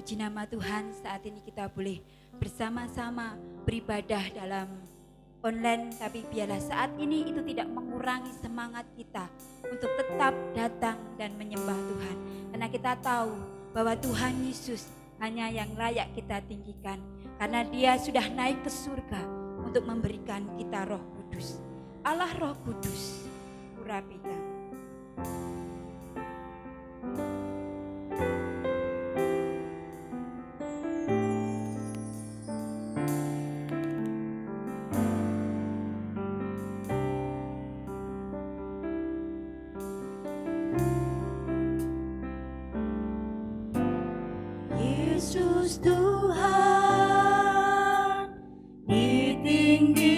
Puji nama Tuhan, saat ini kita boleh bersama-sama beribadah dalam online, tapi biarlah saat ini itu tidak mengurangi semangat kita untuk tetap datang dan menyembah Tuhan. Karena kita tahu bahwa Tuhan Yesus hanya yang layak kita tinggikan, karena Dia sudah naik ke surga untuk memberikan kita Roh Kudus. Allah Roh Kudus, urapikan. Yesus Tuhan ditinggikan,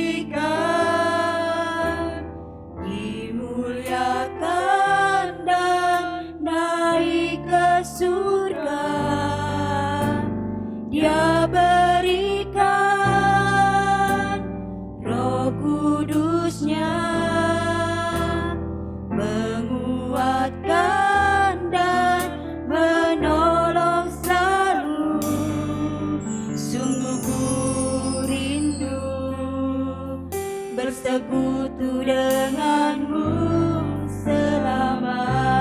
dimuliakan dan naik ke surga. Dia berikan Roh Kudus-Nya, menguatkan dan menolong selalu. Sungguh ku rindu bersekutu denganmu selamanya.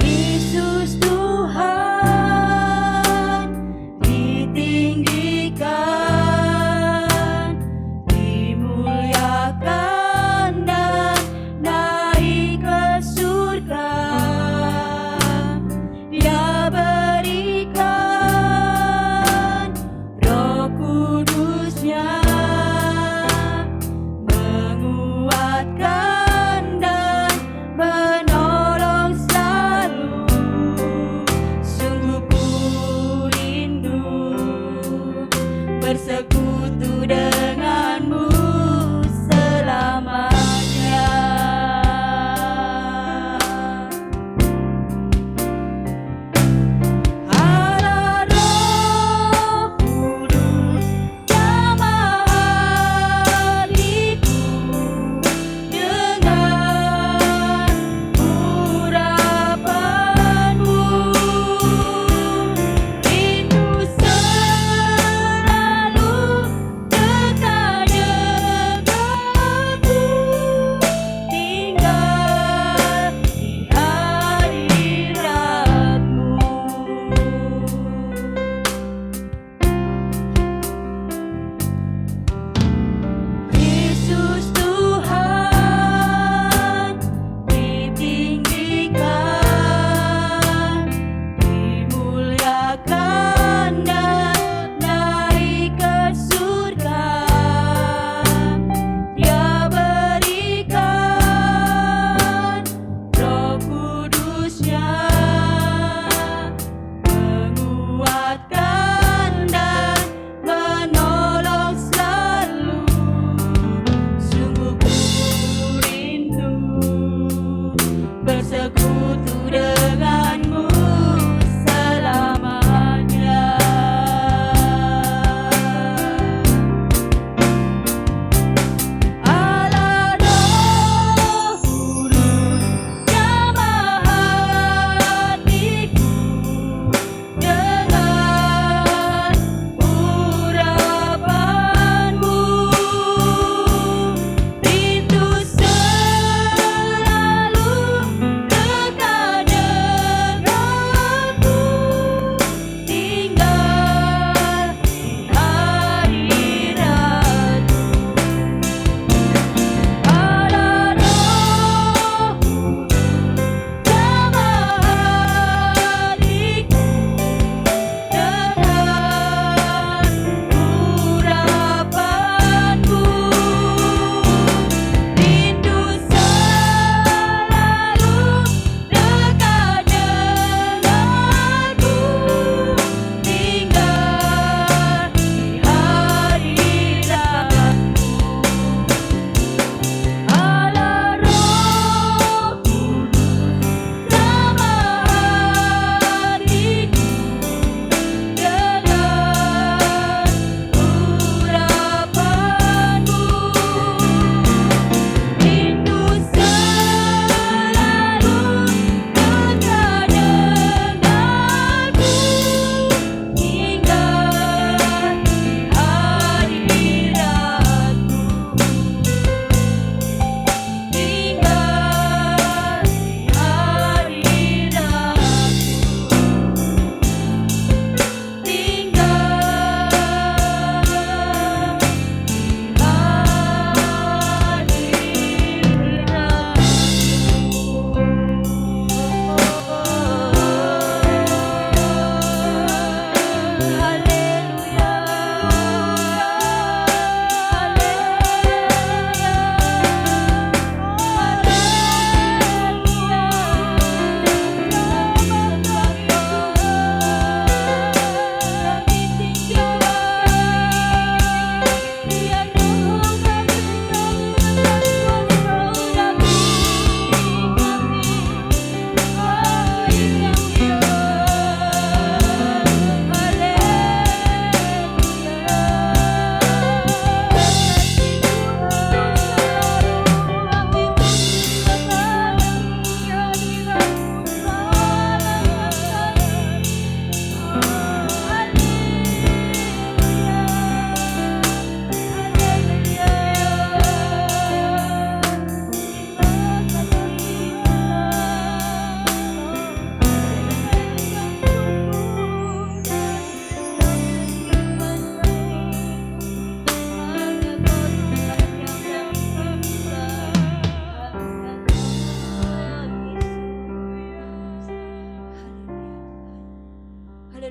Yesus Tuhan ditinggikan, dimuliakan dan naik ke surga. Dia berikan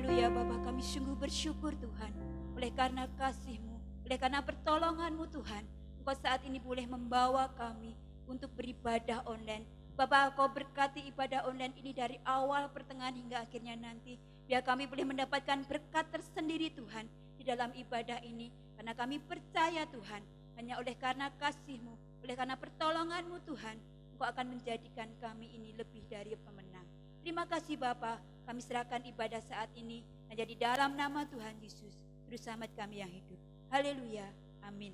Haleluya Bapa, kami sungguh bersyukur Tuhan. Oleh karena kasih-Mu, oleh karena pertolongan-Mu Tuhan, Engkau saat ini boleh membawa kami untuk beribadah online. Bapak, Kau berkati ibadah online ini dari awal, pertengahan hingga akhirnya nanti. Biar kami boleh mendapatkan berkat tersendiri Tuhan di dalam ibadah ini. Karena kami percaya Tuhan, hanya oleh karena kasih-Mu, oleh karena pertolongan-Mu Tuhan, Engkau akan menjadikan kami ini lebih dari pemenang. Terima kasih Bapa, kami serahkan ibadah saat ini hanya di dalam nama Tuhan Yesus, Juru Selamat kami yang hidup. Haleluya, amin.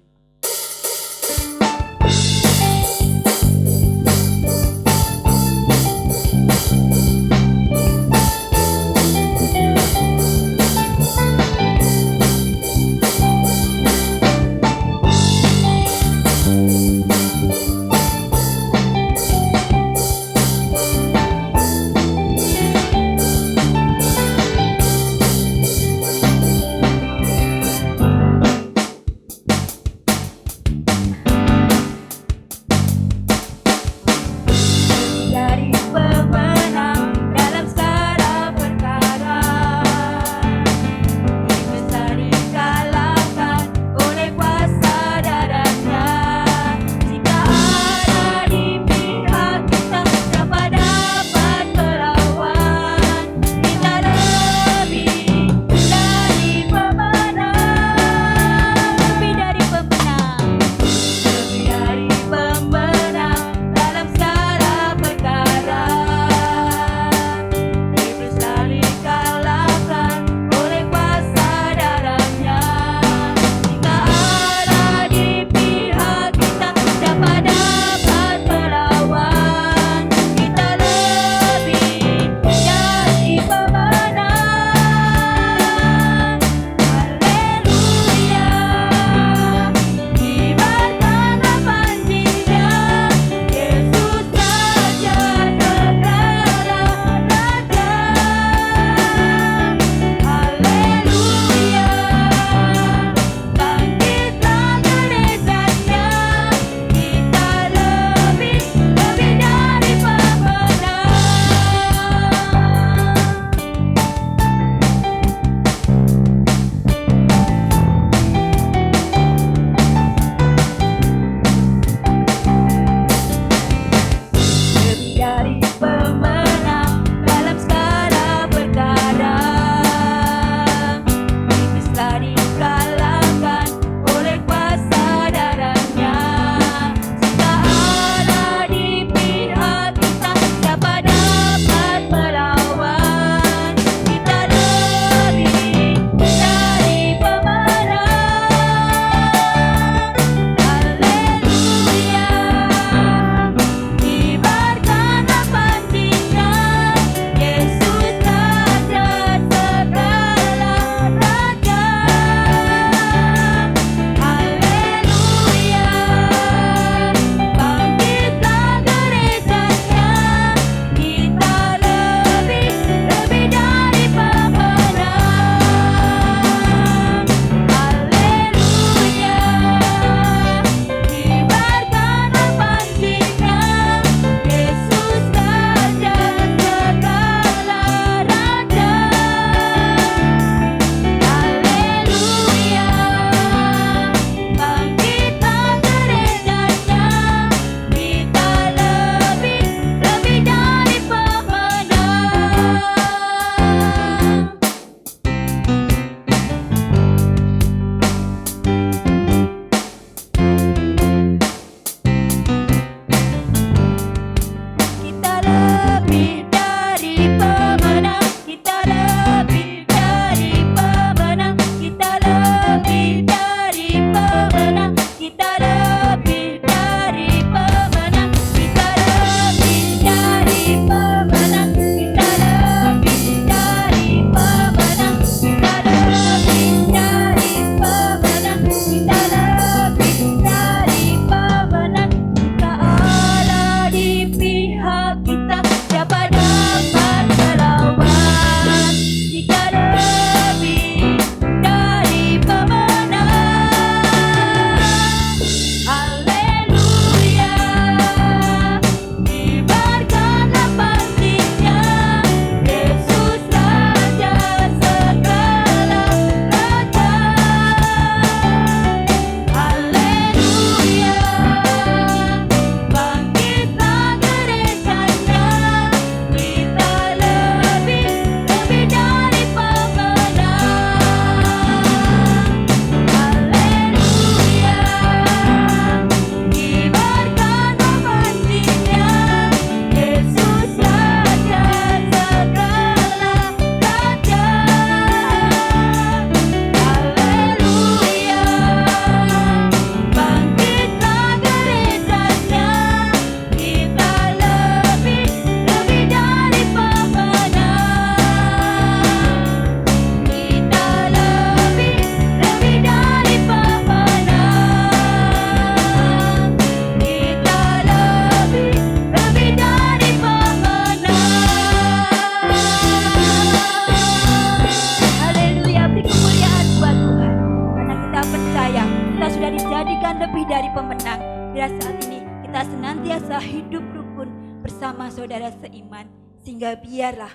biarlah hidup rukun bersama saudara seiman, sehingga biarlah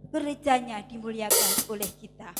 gerejanya dimuliakan oleh kita.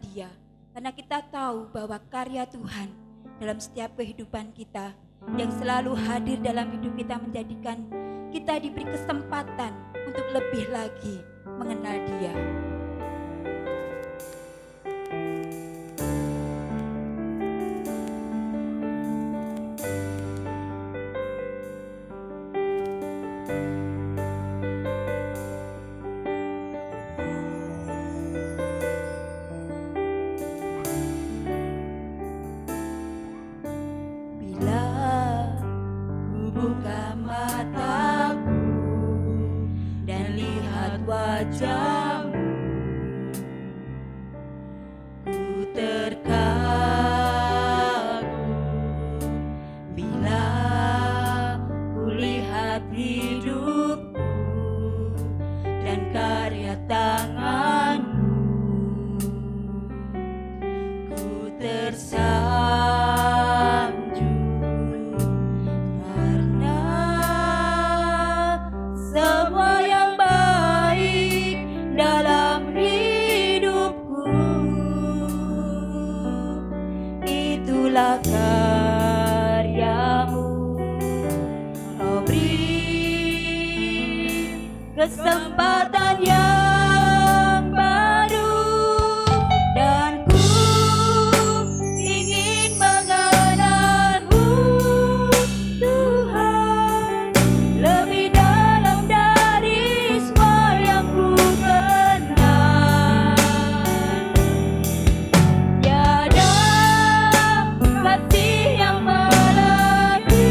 Dia. Karena kita tahu bahwa karya Tuhan dalam setiap kehidupan kita yang selalu hadir dalam hidup kita menjadikan kita diberi kesempatan untuk lebih lagi mengenal Dia. Bila ku buka mataku dan lihat wajah-Mu, ku terkagum. Bila ku lihat hidupku dan karya tangan-Mu, ku tersanjung karena semua yang baik dalam hidupku itulah karya-Mu. Kau beri kesempatan yang baru dan ku ingin mengenal-Mu, Tuhan, lebih dalam dari semua yang ku kenal. Tiada kasih yang melebihi-Mu,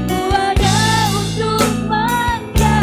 ku ada untuk menjadi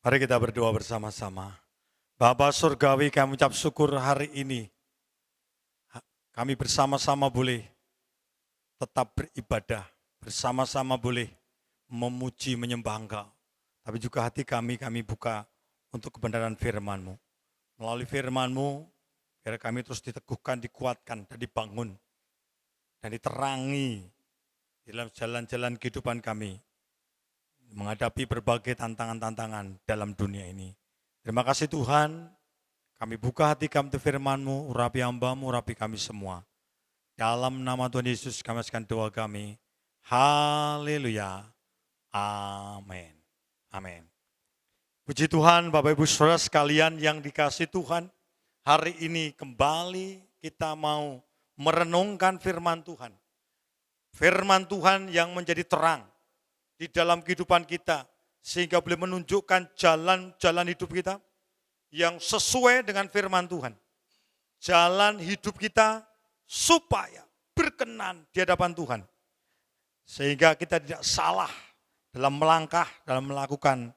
Mari kita berdoa bersama-sama. Bapa Surgawi, kami ucap syukur hari ini. Kami bersama-sama boleh tetap beribadah. Bersama-sama boleh memuji, menyembah Engkau. Tapi juga hati kami buka untuk kebenaran firman-Mu. Melalui firman-Mu, biar kami terus diteguhkan, dikuatkan, dan dibangun. Dan diterangi dalam jalan-jalan kehidupan kami. Menghadapi berbagai tantangan-tantangan dalam dunia ini. Terima kasih Tuhan, kami buka hati kami untuk firman-Mu, urapi hamba-Mu, urapi kami semua. Dalam nama Tuhan Yesus kami akan doa kami. Haleluya. Amin. Amin. Puji Tuhan, Bapak Ibu Saudara sekalian yang dikasihi Tuhan. Hari ini kembali kita mau merenungkan firman Tuhan. Firman Tuhan yang menjadi terang di dalam kehidupan kita, sehingga boleh menunjukkan jalan-jalan hidup kita yang sesuai dengan firman Tuhan. Jalan hidup kita supaya berkenan di hadapan Tuhan. Sehingga kita tidak salah dalam melangkah, dalam melakukan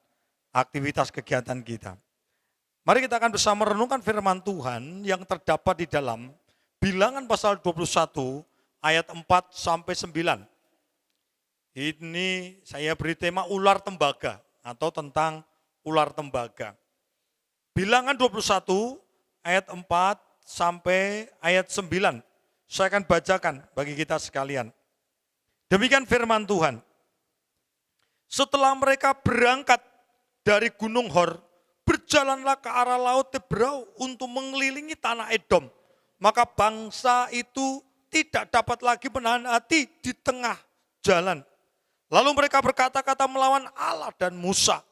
aktivitas kegiatan kita. Mari kita akan bersama merenungkan firman Tuhan yang terdapat di dalam Bilangan pasal 21 ayat 4 sampai 9. Ini saya beri tema ular tembaga atau tentang ular tembaga. Bilangan 21 ayat 4 sampai ayat 9. Saya akan bacakan bagi kita sekalian. Demikian firman Tuhan. Setelah mereka berangkat dari Gunung Hor, berjalanlah ke arah Laut Tebrau untuk mengelilingi tanah Edom. Maka bangsa itu tidak dapat lagi menahan hati di tengah jalan. Lalu mereka berkata-kata melawan Allah dan Musa.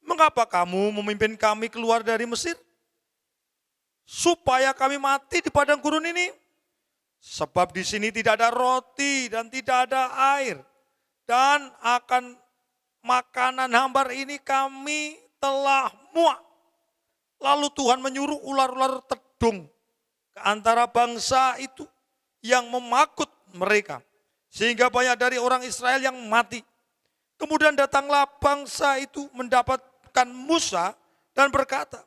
Mengapa kamu memimpin kami keluar dari Mesir? Supaya kami mati di padang gurun ini. Sebab di sini tidak ada roti dan tidak ada air. Dan akan makanan hambar ini kami telah muak. Lalu Tuhan menyuruh ular-ular tedung ke antara bangsa itu yang memakut mereka. Sehingga banyak dari orang Israel yang mati. Kemudian datanglah bangsa itu mendapatkan Musa dan berkata,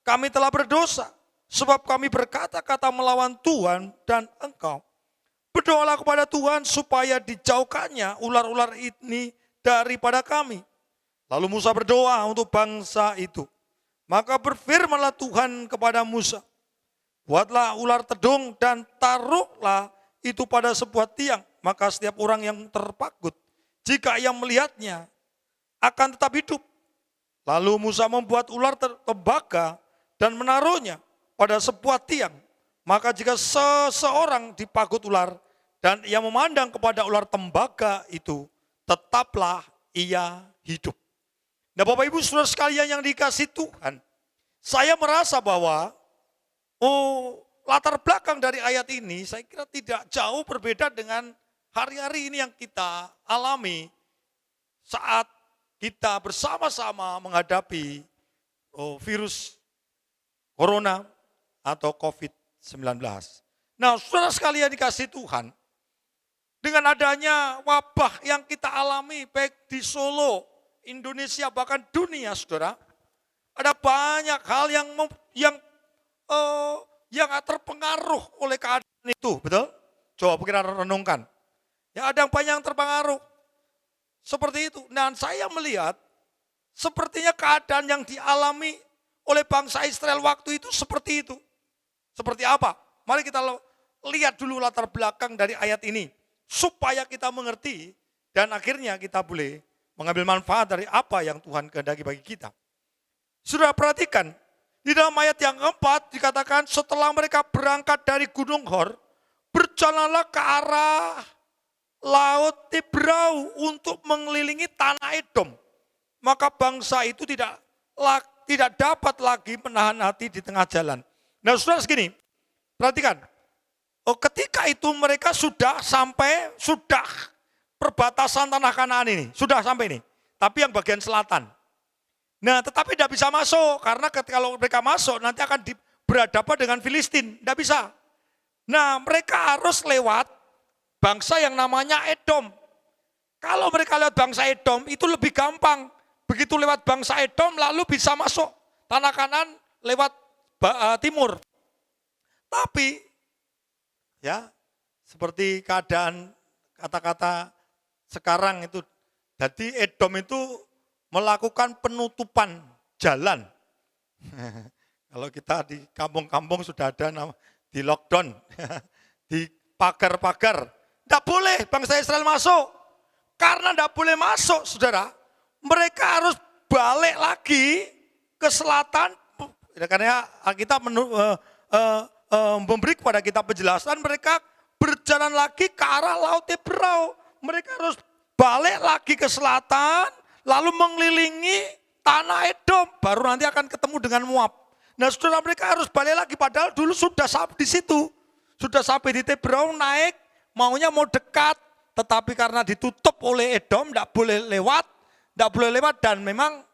kami telah berdosa sebab kami berkata-kata melawan Tuhan dan engkau. Berdoalah kepada Tuhan supaya dijauhkannya ular-ular ini daripada kami. Lalu Musa berdoa untuk bangsa itu. Maka berfirmanlah Tuhan kepada Musa, buatlah ular tedung dan taruhlah itu pada sebuah tiang. Maka setiap orang yang terpagut, jika ia melihatnya, akan tetap hidup. Lalu Musa membuat ular tembaga dan menaruhnya pada sebuah tiang. Maka jika seseorang dipagut ular dan ia memandang kepada ular tembaga itu, tetaplah ia hidup. Nah Bapak Ibu Saudara sekalian yang dikasihi Tuhan, saya merasa bahwa latar belakang dari ayat ini saya kira tidak jauh berbeda dengan hari-hari ini yang kita alami saat kita bersama-sama menghadapi virus corona atau COVID-19. Nah saudara sekalian dikasihi Tuhan, dengan adanya wabah yang kita alami baik di Solo, Indonesia bahkan dunia saudara, ada banyak hal yang terpengaruh oleh keadaan itu, betul? Coba kita renungkan. Ya ada yang banyak yang terpengaruh. Seperti itu. Dan saya melihat sepertinya keadaan yang dialami oleh bangsa Israel waktu itu seperti itu. Seperti apa? Mari kita lihat dulu latar belakang dari ayat ini. Supaya kita mengerti dan akhirnya kita boleh mengambil manfaat dari apa yang Tuhan kehendaki bagi kita. Sudah perhatikan, di dalam ayat yang keempat dikatakan setelah mereka berangkat dari Gunung Hor, berjalanlah ke arah Laut Tebrau untuk mengelilingi tanah Edom. Maka bangsa itu tidak dapat lagi menahan hati di tengah jalan. Nah saudara segini, perhatikan. Ketika itu mereka sudah perbatasan tanah Kanaan ini. Sudah sampai ini. Tapi yang bagian selatan. Nah tetapi tidak bisa masuk. Karena kalau mereka masuk nanti akan berhadapan dengan Filistin. Tidak bisa. Nah mereka harus lewat bangsa yang namanya Edom. Kalau mereka lewat bangsa Edom itu lebih gampang. begitu lewat bangsa Edom lalu bisa masuk tanah Kanan lewat timur. Tapi ya seperti keadaan kata-kata sekarang itu, jadi Edom itu melakukan penutupan jalan. Kalau kita di kampung-kampung sudah ada di lockdown, di pagar-pagar. Tidak boleh bangsa Israel masuk. Karena tidak boleh masuk, saudara, mereka harus balik lagi ke selatan. Karena kita memberi kepada kita penjelasan, mereka berjalan lagi ke arah Laut Teberau. Mereka harus balik lagi ke selatan, lalu mengelilingi tanah Edom, baru nanti akan ketemu dengan Moab. Nah, saudara, mereka harus balik lagi, padahal dulu sudah sampai di situ. Sudah sampai di Teberau, naik, maunya mau dekat, tetapi karena ditutup oleh Edom, tidak boleh lewat, dan memang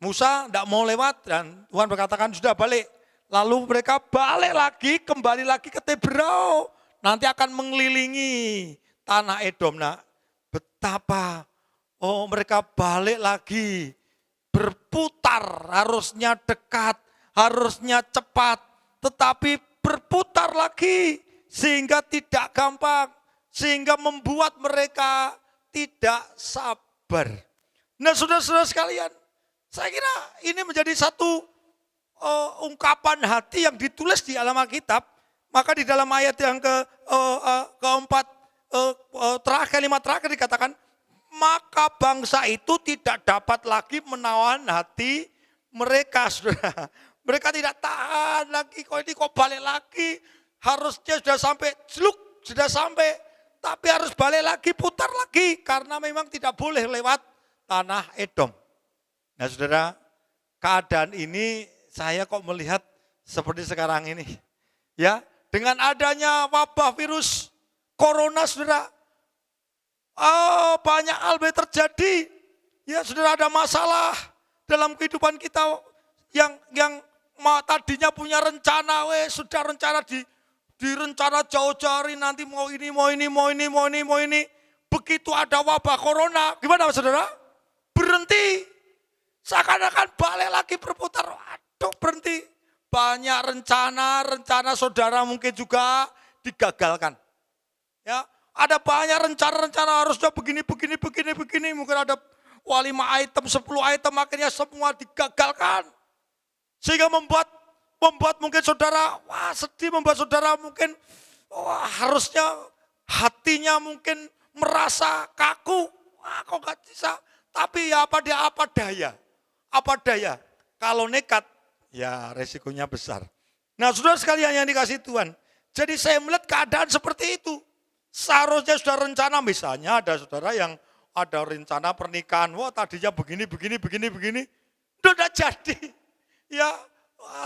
Musa tidak mau lewat, dan Tuhan berkatakan sudah balik. Lalu mereka balik lagi, kembali lagi ke Teberau, nanti akan mengelilingi tanah Edom. Nah, betapa mereka balik lagi, berputar, harusnya dekat, harusnya cepat, tetapi berputar lagi sehingga tidak gampang, sehingga membuat mereka tidak sabar. Nah, saudara-saudara sekalian, saya kira ini menjadi satu ungkapan hati yang ditulis di dalam Alkitab. Maka di dalam ayat yang keempat, kalimat terakhir dikatakan, maka bangsa itu tidak dapat lagi menawan hati mereka, saudara. Mereka tidak tahan lagi, kok balik lagi, harusnya sudah sampai, sudah sampai, tapi harus balik lagi, putar lagi, karena memang tidak boleh lewat tanah Edom. Nah, saudara, keadaan ini saya kok melihat seperti sekarang ini. Ya, dengan adanya wabah virus corona, saudara, banyak hal terjadi. Ya, saudara, ada masalah dalam kehidupan kita yang tadinya punya rencana, sudah rencana direncana jauh-jauh nanti mau ini. Begitu ada wabah corona, gimana saudara? Berhenti. Seakan-akan balik lagi berputar. Aduh, berhenti. Banyak rencana saudara mungkin juga digagalkan. Ya, ada banyak rencana harusnya begini. Mungkin ada 5 item, 10 item, akhirnya semua digagalkan. Sehingga membuat mungkin saudara sedih, membuat saudara mungkin harusnya hatinya mungkin merasa kaku. Kok gak bisa? Tapi ya apa daya. Kalau nekat, ya resikonya besar. Nah, saudara sekalian yang dikasih Tuhan. Jadi saya melihat keadaan seperti itu. Seharusnya sudah rencana, misalnya ada saudara yang ada rencana pernikahan. Tadinya begini. Udah jadi. Ya,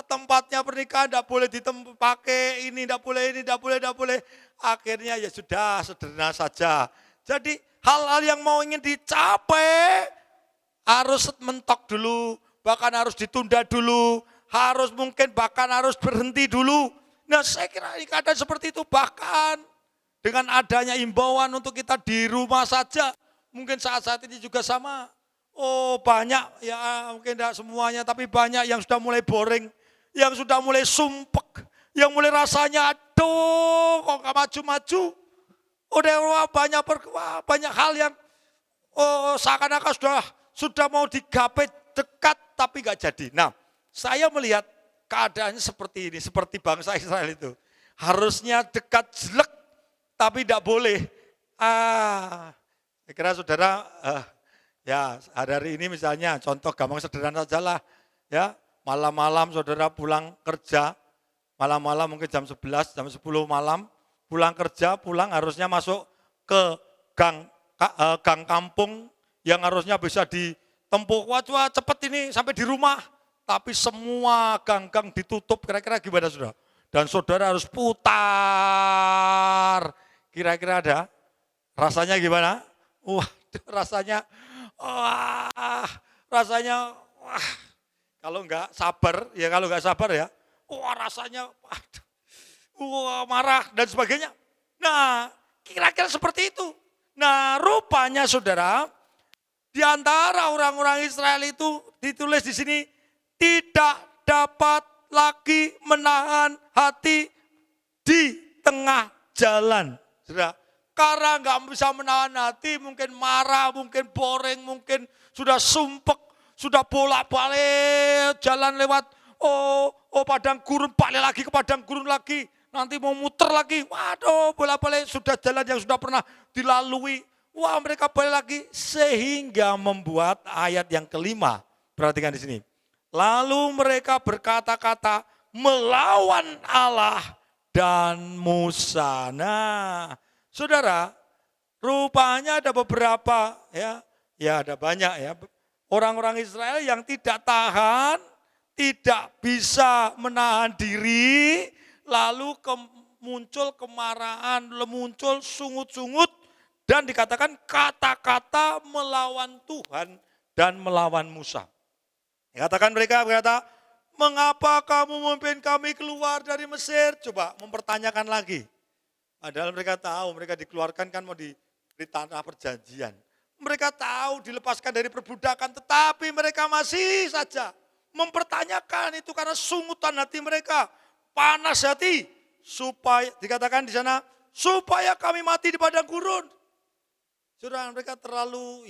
tempatnya pernikahan tidak boleh dipakai, ini tidak boleh. Akhirnya ya sudah, sederhana saja. Jadi hal-hal yang mau ingin dicapai harus mentok dulu, bahkan harus ditunda dulu, bahkan harus berhenti dulu. Nah, saya kira ini keadaan seperti itu, bahkan dengan adanya imbauan untuk kita di rumah saja, mungkin saat-saat ini juga sama. Banyak, ya mungkin tidak semuanya, tapi banyak yang sudah mulai boring, yang sudah mulai sumpek, yang mulai rasanya, aduh kok gak maju-maju. Udah banyak hal yang seakan-akan sudah mau digapai dekat, tapi gak jadi. Nah, saya melihat keadaannya seperti ini, seperti bangsa Israel itu. Harusnya dekat jelek, tapi tidak boleh. Saya kira saudara, ya hari ini misalnya contoh gampang sederhana saja lah. Ya, malam-malam saudara pulang kerja, malam-malam mungkin jam 11, jam 10 malam, pulang kerja, harusnya masuk ke gang kampung yang harusnya bisa ditempuh. Wah cepet ini sampai di rumah. Tapi semua gang-gang ditutup, kira-kira gimana saudara? Dan saudara harus putar. Kira-kira ada? Rasanya gimana? Rasanya kalau nggak sabar ya, rasanya marah dan sebagainya. Nah, kira-kira seperti itu. Nah, rupanya saudara, Di antara orang-orang Israel itu ditulis di sini tidak dapat lagi menahan hati di tengah jalan. Saudara, karena nggak bisa menahan hati, mungkin marah, mungkin boring, mungkin sudah sumpek, sudah bolak-balik jalan lewat padang gurun, balik lagi ke padang gurun lagi, nanti mau muter lagi, waduh bolak-balik sudah jalan yang sudah pernah dilalui. Wah, mereka balik lagi sehingga membuat ayat yang kelima. Perhatikan di sini. Lalu mereka berkata-kata melawan Allah dan Musa. Nah, saudara, rupanya ada beberapa ya ada banyak ya orang-orang Israel yang tidak tahan, tidak bisa menahan diri, lalu muncul kemarahan, muncul sungut-sungut, dan dikatakan kata-kata melawan Tuhan dan melawan Musa. Dikatakan mereka berkata, mengapa kamu memimpin kami keluar dari Mesir? Coba mempertanyakan lagi. Padahal mereka tahu mereka dikeluarkan kan mau di tanah perjanjian. Mereka tahu dilepaskan dari perbudakan, tetapi mereka masih saja mempertanyakan itu karena sungutan hati mereka, panas hati, supaya dikatakan di sana supaya kami mati di padang gurun. Saudara, mereka terlalu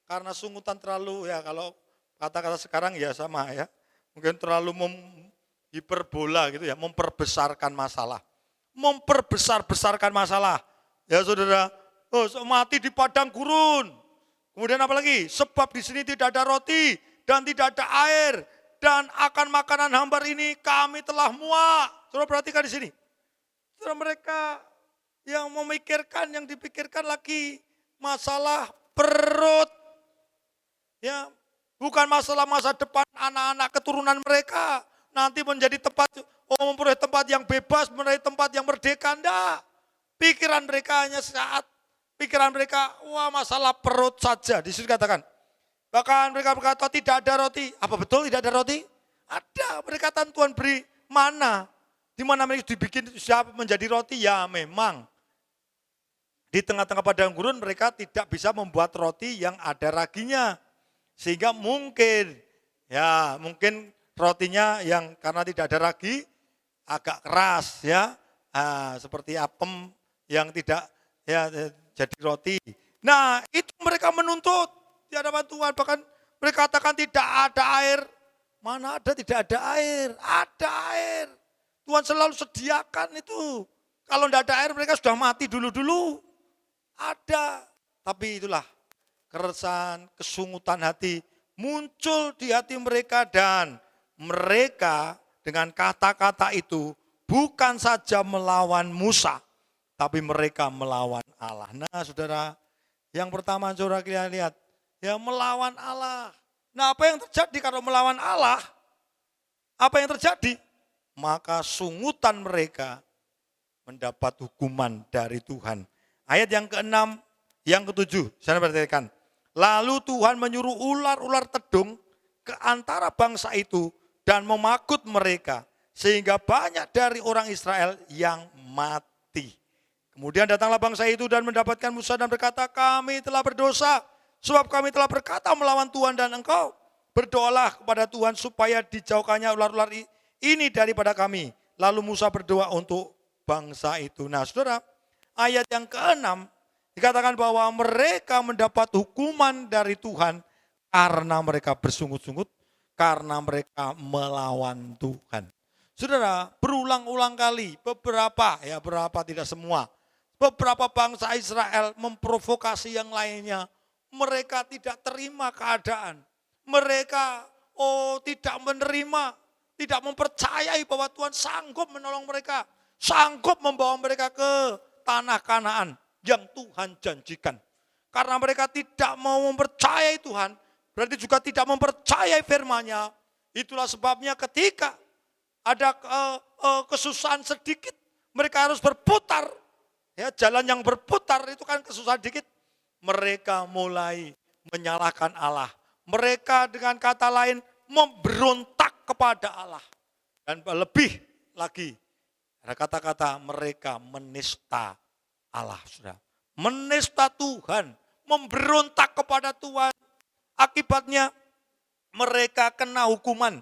karena sungutan terlalu kalau kata-kata sekarang sama ya, mungkin terlalu hiperbola gitu ya, memperbesarkan masalah, memperbesar-besarkan masalah. Ya saudara, mati di padang gurun. Kemudian apa lagi? Sebab di sini tidak ada roti dan tidak ada air, dan akan makanan hambar ini kami telah muak. Saudara perhatikan di sini. Saudara, mereka yang memikirkan, yang dipikirkan lagi masalah perut. Ya, bukan masalah masa depan anak-anak keturunan mereka. Nanti menjadi tempat, memperoleh tempat yang bebas, menjadi tempat yang merdeka. Enggak. Pikiran mereka hanya pikiran mereka, masalah perut saja. Di sini katakan. Bahkan mereka berkata tidak ada roti. Apa betul tidak ada roti? Ada. Mereka katakan Tuhan beri mana. Di mana mereka dibikin siapa menjadi roti? Ya memang. Di tengah-tengah padang gurun mereka tidak bisa membuat roti yang ada raginya. Sehingga mungkin rotinya yang karena tidak ada ragi agak keras ya. Seperti apem yang tidak jadi roti. Nah, itu mereka menuntut di hadapan Tuhan. Bahkan mereka katakan tidak ada air. Mana ada tidak ada air? Ada air. Tuhan selalu sediakan itu. Kalau tidak ada air mereka sudah mati dulu-dulu. Ada. Tapi itulah keresahan, kesungutan hati muncul di hati mereka, dan mereka dengan kata-kata itu bukan saja melawan Musa, tapi mereka melawan Allah. Nah saudara, yang pertama saudara kalian lihat, melawan Allah. Nah apa yang terjadi kalau melawan Allah? Apa yang terjadi? Maka sungutan mereka mendapat hukuman dari Tuhan. Ayat yang ke-6, yang ke-7, saya perhatikan. Lalu Tuhan menyuruh ular-ular tedung ke antara bangsa itu dan memakut mereka, sehingga banyak dari orang Israel yang mati. Kemudian datanglah bangsa itu dan mendapatkan Musa dan berkata, kami telah berdosa, sebab kami telah berkata melawan Tuhan dan engkau. Berdoalah kepada Tuhan supaya dijauhkannya ular-ular ini daripada kami. Lalu Musa berdoa untuk bangsa itu. Nah saudara, ayat yang ke-6 dikatakan bahwa mereka mendapat hukuman dari Tuhan karena mereka bersungut-sungut, karena mereka melawan Tuhan. Saudara, berulang-ulang kali beberapa tidak semua, beberapa bangsa Israel memprovokasi yang lainnya. Mereka tidak terima keadaan. Mereka tidak menerima, tidak mempercayai bahwa Tuhan sanggup menolong mereka, sanggup membawa mereka ke tanah Kanaan yang Tuhan janjikan. Karena mereka tidak mau mempercayai Tuhan, berarti juga tidak mempercayai firman-Nya. Itulah sebabnya ketika ada kesusahan sedikit, mereka harus berputar. Ya, jalan yang berputar itu kan kesusahan sedikit. Mereka mulai menyalahkan Allah. Mereka dengan kata lain memberontak kepada Allah. Dan lebih lagi, ada kata-kata mereka menista Allah, saudara. Menista Tuhan, memberontak kepada Tuhan. Akibatnya mereka kena hukuman.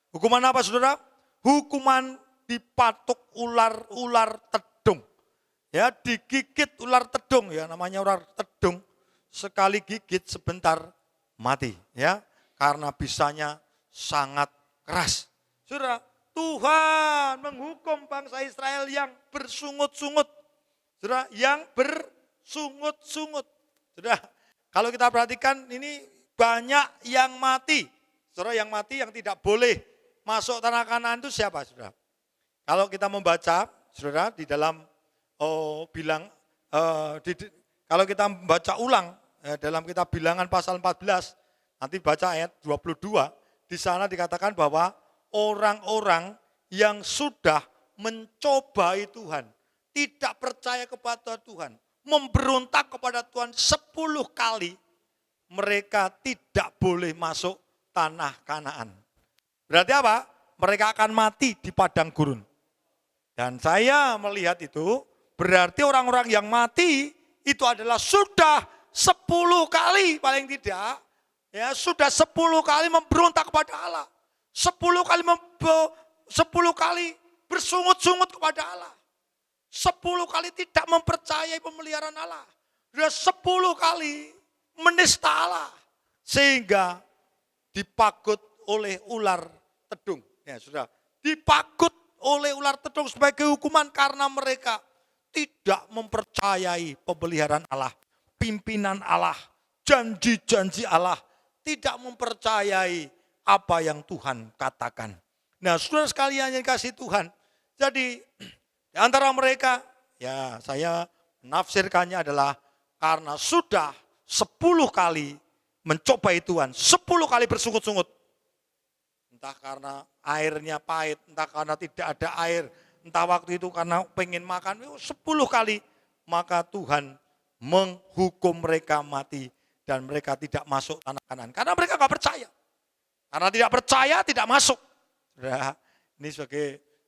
Hukuman apa saudara? Hukuman dipatuk ular tedung. Ya, digigit ular tedung, ya namanya ular tedung. Sekali gigit sebentar mati, ya. Karena bisanya sangat keras. Saudara, Tuhan menghukum bangsa Israel yang bersungut-sungut. Saudara, yang bersungut-sungut. Saudara, kalau kita perhatikan ini banyak yang mati. Saudara, yang mati yang tidak boleh masuk tanah Kanaan itu siapa, saudara? Kalau kita membaca, saudara, di dalam kalau kita membaca ulang dalam kitab Bilangan pasal 14, nanti baca ayat 22, di sana dikatakan bahwa orang-orang yang sudah mencobai Tuhan, tidak percaya kepada Tuhan, memberontak kepada Tuhan 10 kali, mereka tidak boleh masuk tanah Kanaan. Berarti apa? Mereka akan mati di padang gurun. Dan saya melihat itu, berarti orang-orang yang mati itu adalah sudah 10 kali paling tidak, ya sudah 10 kali memberontak kepada Allah. 10 kali bersungut-sungut kepada Allah. 10 kali tidak mempercayai pemeliharaan Allah. Sudah 10 kali menista Allah. Sehingga dipagut oleh ular tedung. Ya sudah, dipagut oleh ular tedung sebagai hukuman karena mereka tidak mempercayai pemeliharaan Allah, pimpinan Allah, janji-janji Allah, tidak mempercayai apa yang Tuhan katakan. Nah, saudara sekalian yang dikasihi Tuhan, jadi di antara mereka, ya saya menafsirkannya adalah karena sudah 10 kali mencobai Tuhan, 10 kali bersungut-sungut. Entah karena airnya pahit, entah karena tidak ada air, entah waktu itu karena pengen makan, 10 kali. Maka Tuhan menghukum mereka mati dan mereka tidak masuk tanah Kanaan. Karena mereka gak percaya. Karena tidak percaya, tidak masuk. Nah, ini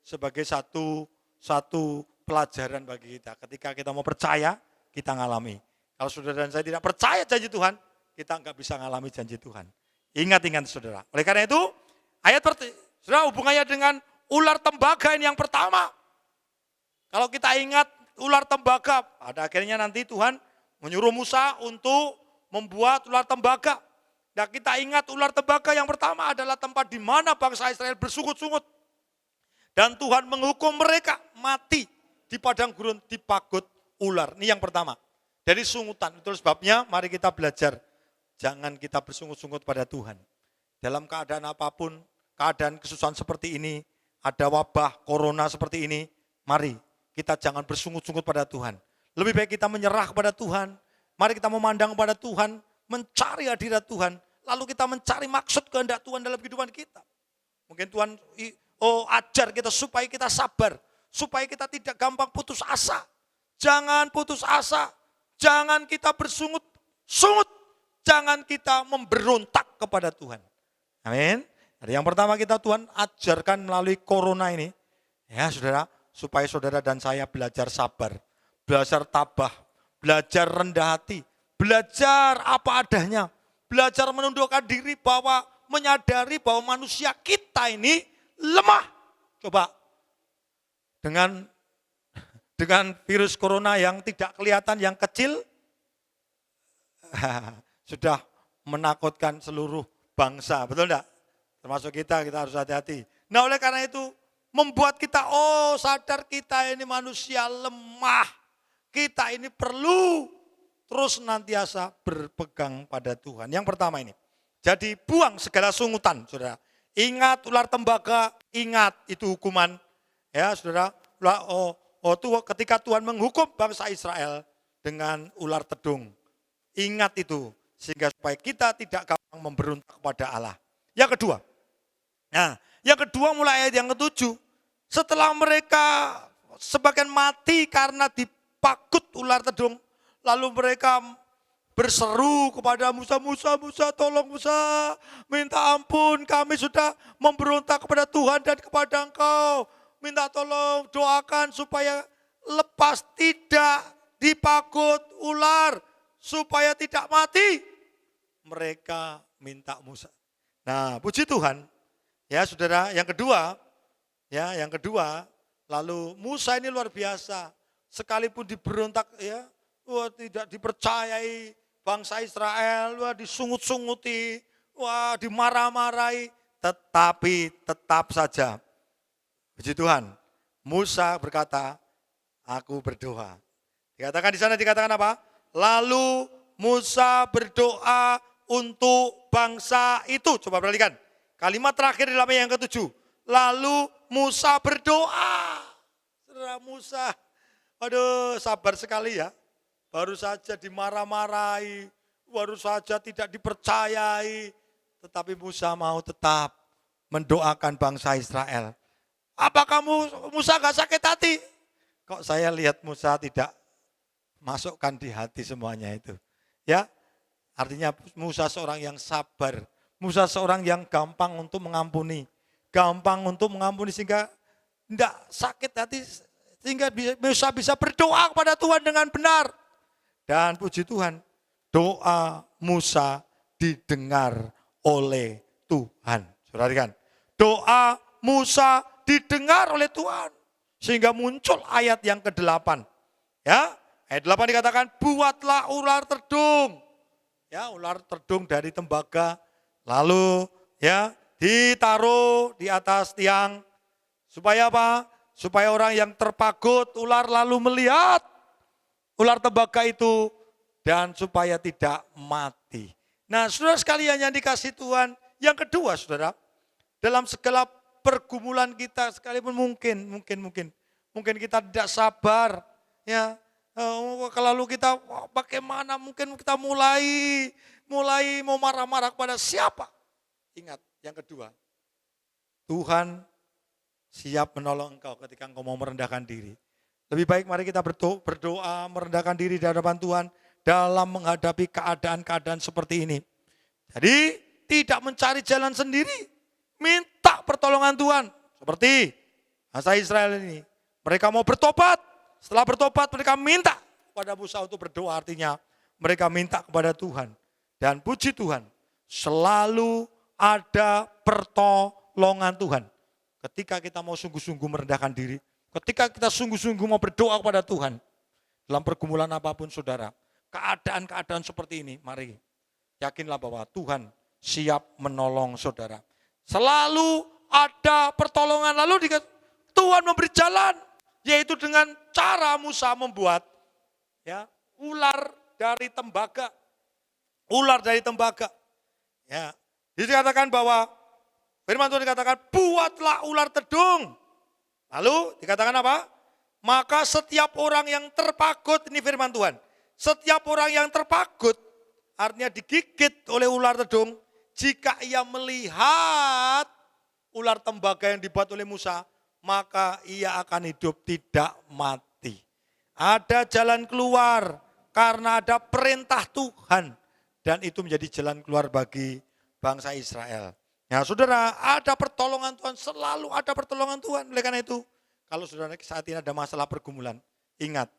sebagai satu pelajaran bagi kita. Ketika kita mau percaya, kita ngalami. Kalau saudara dan saya tidak percaya janji Tuhan, kita nggak bisa ngalami janji Tuhan. Ingat saudara. Oleh karena itu, saudara hubungannya dengan ular tembaga ini yang pertama. Kalau kita ingat ular tembaga, pada akhirnya nanti Tuhan menyuruh Musa untuk membuat ular tembaga. Dan kita ingat ular tembaga yang pertama adalah tempat di mana bangsa Israel bersungut-sungut. Dan Tuhan menghukum mereka mati di padang gurun dipagut ular. Ini yang pertama. Dari sungutan. Itu sebabnya mari kita belajar. Jangan kita bersungut-sungut pada Tuhan. Dalam keadaan apapun, keadaan kesusahan seperti ini, ada wabah, corona seperti ini, mari kita jangan bersungut-sungut pada Tuhan. Lebih baik kita menyerah kepada Tuhan. Mari kita memandang kepada Tuhan, mencari hadirat Tuhan. Lalu kita mencari maksud kehendak Tuhan dalam kehidupan kita. Mungkin Tuhan ajar kita supaya kita sabar. Supaya kita tidak gampang putus asa. Jangan putus asa. Jangan kita bersungut-sungut. Jangan kita memberontak kepada Tuhan. Amin. Jadi yang pertama kita Tuhan ajarkan melalui corona ini. Ya saudara, supaya saudara dan saya belajar sabar. Belajar tabah. Belajar rendah hati. Belajar apa adanya. Belajar menundukkan diri bahwa menyadari bahwa manusia kita ini lemah. Coba dengan virus corona yang tidak kelihatan, yang kecil, sudah menakutkan seluruh bangsa, betul enggak? Termasuk kita harus hati-hati. Nah oleh karena itu membuat kita sadar kita ini manusia lemah. Kita ini perlu terus senantiasa berpegang pada Tuhan. Yang pertama ini. Jadi buang segala sungutan, saudara. Ingat ular tembaga, ingat itu hukuman. Ya saudara, ketika Tuhan menghukum bangsa Israel dengan ular tedung. Ingat itu, sehingga supaya kita tidak gampang memberontak kepada Allah. Yang kedua, yang kedua mulai ayat yang ke-7. Setelah mereka sebagian mati karena dipagut ular tedung, lalu mereka berseru kepada Musa, Musa, tolong Musa, minta ampun, kami sudah memberontak kepada Tuhan dan kepada Engkau. Minta tolong, doakan supaya lepas, tidak dipagut ular, supaya tidak mati. Mereka minta Musa. Nah, puji Tuhan. Ya, Saudara, yang kedua, lalu Musa ini luar biasa. Sekalipun diberontak ya, wah tidak dipercayai bangsa Israel, wah disungut-sunguti, wah dimarah-marahi, tetapi tetap saja. Puji Tuhan. Musa berkata, aku berdoa. Dikatakan di sana dikatakan apa? Lalu Musa berdoa untuk bangsa itu. Coba perhatikan. Kalimat terakhir di dalam yang ke-7. Lalu Musa berdoa. Saudara Musa, aduh sabar sekali ya. Baru saja dimarah-marahi, baru saja tidak dipercayai. Tetapi Musa mau tetap mendoakan bangsa Israel. Apakah Musa gak sakit hati? Kok saya lihat Musa tidak masukkan di hati semuanya itu. Ya, artinya Musa seorang yang sabar. Musa seorang yang gampang untuk mengampuni. Gampang untuk mengampuni sehingga tidak sakit hati. Sehingga Musa bisa berdoa kepada Tuhan dengan benar. Dan puji Tuhan, doa Musa didengar oleh Tuhan. Saudara kan, doa Musa didengar oleh Tuhan. Sehingga muncul ayat yang ke-8. Ya, ayat 8 dikatakan, buatlah ular terdung. Ya, ular terdung dari tembaga. Lalu ya ditaruh di atas tiang. Supaya apa? Supaya orang yang terpagut ular lalu melihat ular tembaga itu dan supaya tidak mati. Nah, saudara sekalian yang dikasih Tuhan, yang kedua saudara, dalam segala pergumulan kita sekalipun mungkin kita tidak sabar, ya. Lalu kita bagaimana mungkin kita mulai mau marah-marah kepada siapa? Ingat, yang kedua, Tuhan siap menolong engkau ketika engkau mau merendahkan diri. Lebih baik mari kita berdoa, merendahkan diri di hadapan Tuhan dalam menghadapi keadaan-keadaan seperti ini. Jadi tidak mencari jalan sendiri, minta pertolongan Tuhan. Seperti bangsa Israel ini, mereka mau bertobat, setelah bertobat mereka minta kepada Musa untuk berdoa, artinya mereka minta kepada Tuhan. Dan puji Tuhan, selalu ada pertolongan Tuhan. Ketika kita mau sungguh-sungguh merendahkan diri, ketika kita sungguh-sungguh mau berdoa kepada Tuhan, dalam pergumulan apapun saudara, keadaan-keadaan seperti ini, mari yakinlah bahwa Tuhan siap menolong saudara. Selalu ada pertolongan, lalu Tuhan memberi jalan, yaitu dengan cara Musa membuat ya ular dari tembaga. Ular dari tembaga. Ya, dikatakan bahwa firman Tuhan dikatakan, buatlah ular tedung. Lalu dikatakan apa? Maka setiap orang yang terpagut, ini firman Tuhan. Setiap orang yang terpagut, artinya digigit oleh ular tedung, jika ia melihat ular tembaga yang dibuat oleh Musa, maka ia akan hidup tidak mati. Ada jalan keluar karena ada perintah Tuhan. Dan itu menjadi jalan keluar bagi bangsa Israel. Ya saudara, ada pertolongan Tuhan, selalu ada pertolongan Tuhan. Oleh karena itu, kalau saudara saat ini ada masalah pergumulan, ingat,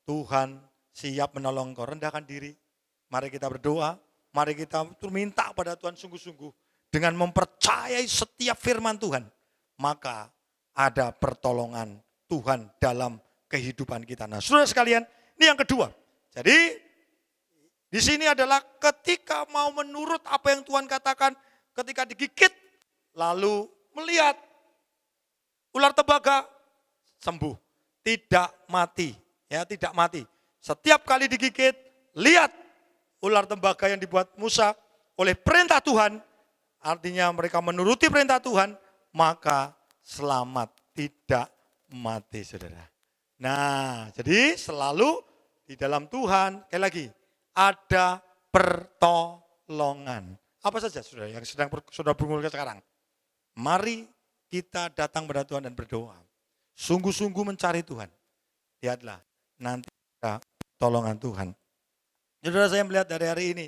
Tuhan siap menolong kau. Rendahkan diri, mari kita berdoa, mari kita minta pada Tuhan sungguh-sungguh. Dengan mempercayai setiap firman Tuhan, maka ada pertolongan Tuhan dalam kehidupan kita. Nah saudara sekalian, ini yang kedua. Jadi, di sini adalah ketika mau menurut apa yang Tuhan katakan, ketika digigit, lalu melihat ular tembaga sembuh, tidak mati, ya tidak mati. Setiap kali digigit, lihat ular tembaga yang dibuat Musa oleh perintah Tuhan, artinya mereka menuruti perintah Tuhan, maka selamat, tidak mati saudara. Nah, jadi selalu di dalam Tuhan, sekali lagi, ada pertolongan. Apa saja saudara yang sedang saudara bergumul sekarang? Mari kita datang pada Tuhan dan berdoa. Sungguh-sungguh mencari Tuhan. Lihatlah, nanti ada pertolongan Tuhan. Saudara, saya melihat dari hari ini,